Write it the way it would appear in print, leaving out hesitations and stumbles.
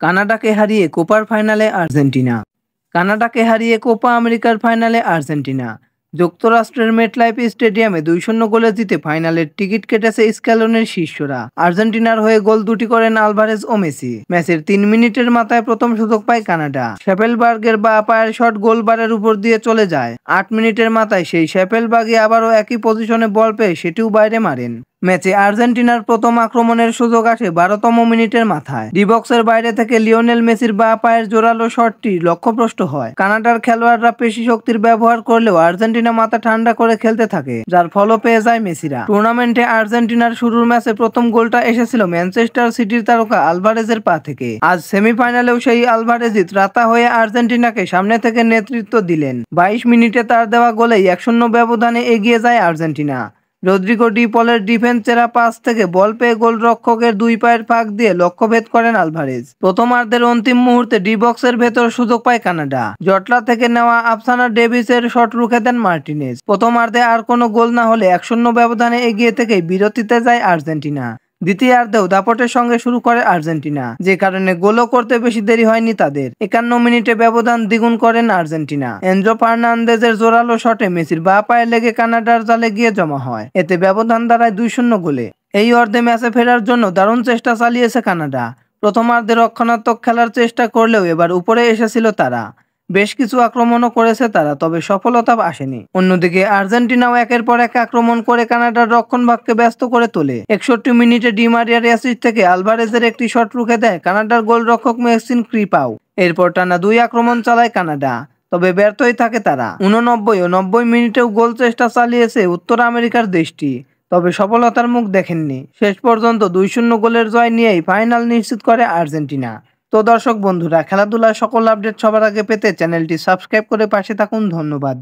কানাডাকে হারিয়ে কোপার ফাইনালে আর্জেন্টিনা। কানাডাকে হারিয়ে কোপা আমেরিকার ফাইনালে আর্জেন্টিনা। যুক্তরাষ্ট্রের মেটলাইফ স্টেডিয়ামে 2-0 গোলে জিতে ফাইনালের টিকিট কেটেছে স্ক্যালোনের শিষ্যরা। আর্জেন্টিনার হয়ে গোল দুটি করেন আলভারেজ ও মেসি। ম্যাচের 3 মিনিটের মাথায় প্রথম সুযোগ পায় কানাডা। শেফেলবার্গের বাঁ পায়ের শট গোলবারের উপর দিয়ে চলে যায়। 8 মিনিটের মাথায় সেই শেফেলবার্গই আবারও একই পজিশনে বল পেয়ে সেটিও বাইরে মারেন। ম্যাচে আর্জেন্টিনার প্রথম আক্রমণের সুযোগ আসে 12তম মিনিটের মাথায়। ডি বক্সের বাইরে থেকে লিওনেল মেসির বাঁ পায়ের জোরালো শটটি লক্ষ্যভ্রষ্ট হয়। কানাডার খেলোয়াড়রা পেশি শক্তির ব্যবহার করলেও আর্জেন্টিনা মাথা ঠান্ডা করে খেলতে থাকে, যার ফলও পেয়ে যায় মেসিরা। টুর্নামেন্টে আর্জেন্টিনার শুরুর ম্যাচে প্রথম গোলটা এসেছিল ম্যানচেস্টার সিটির তারকা আলভারেজের পা থেকে। আজ সেমিফাইনালেও সেই আলভারেজই ত্রাতা হয়ে আর্জেন্টিনাকে সামনে থেকে নেতৃত্ব দিলেন। 22 মিনিটে তার দেওয়া গোলেই 1-0 ব্যবধানে এগিয়ে যায় আর্জেন্টিনা। রদ্রিগো ডি পলের ডিফেন্স চেরা পাস থেকে বল পেয়ে গোলরক্ষকের দুই পায়ের ফাঁক দিয়ে লক্ষ্যভেদ করেন আলভারেজ। প্রথমার্ধের অন্তিম মুহূর্তে ডি বক্সের ভেতর সুযোগ পায় কানাডা। জটলা থেকে নেওয়া আফসানা ডেভিসের শট রুখে দেন মার্টিনেজ। প্রথমার্ধে আর কোনো গোল না হলে 1-0 ব্যবধানে এগিয়ে থেকেই বিরতিতে যায় আর্জেন্টিনা। দ্বিতীয়ার্ধেও দাপটের সঙ্গে শুরু করে আর্জেন্টিনা, যে কারণে গোলও করতে বেশি দেরি হয়নি তাদের। 51 মিনিটে ব্যবধান দ্বিগুণ করেন আর্জেন্টিনা। এনজো ফার্নান্দেজের জোরালো শটে মেসির বাঁ পায়ে লেগে কানাডার জালে গিয়ে জমা হয়। এতে ব্যবধান দাঁড়ায় 2-0 গোলে। এই অর্ধে ম্যাচে ফেরার জন্য দারুণ চেষ্টা চালিয়েছে কানাডা। প্রথমার্ধে রক্ষণাত্মক খেলার চেষ্টা করলেও এবার উপরে এসেছিল তারা। বেশ কিছু আক্রমণও করেছে তারা, তবে সফলতা আসেনি। অন্যদিকে আর্জেন্টিনাও একের পর এক আক্রমণ করে কানাডার রক্ষণভাগকে ব্যস্ত করে তোলে। 61 মিনিটে ডি মারিয়ার অ্যাসিস্ট থেকে আলভারেজের একটি শট রুখে দেয় কানাডার গোলরক্ষক মেক্সিম ক্রিপাও। এরপর টানা 2 আক্রমণ চালায় কানাডা, তবে ব্যর্থই থাকে তারা। 89 ও 90 মিনিটেও গোল চেষ্টা চালিয়েছে উত্তর আমেরিকার দেশটি, তবে সফলতার মুখ দেখেননি। শেষ পর্যন্ত 2-0 গোলের জয় নিয়েই ফাইনাল নিশ্চিত করে আর্জেন্টিনা। তো দর্শক বন্ধুরা, খেলাধুলার সকল আপডেট সবার আগে পেতে চ্যানেলটি সাবস্ক্রাইব করে পাশে থাকুন। ধন্যবাদ।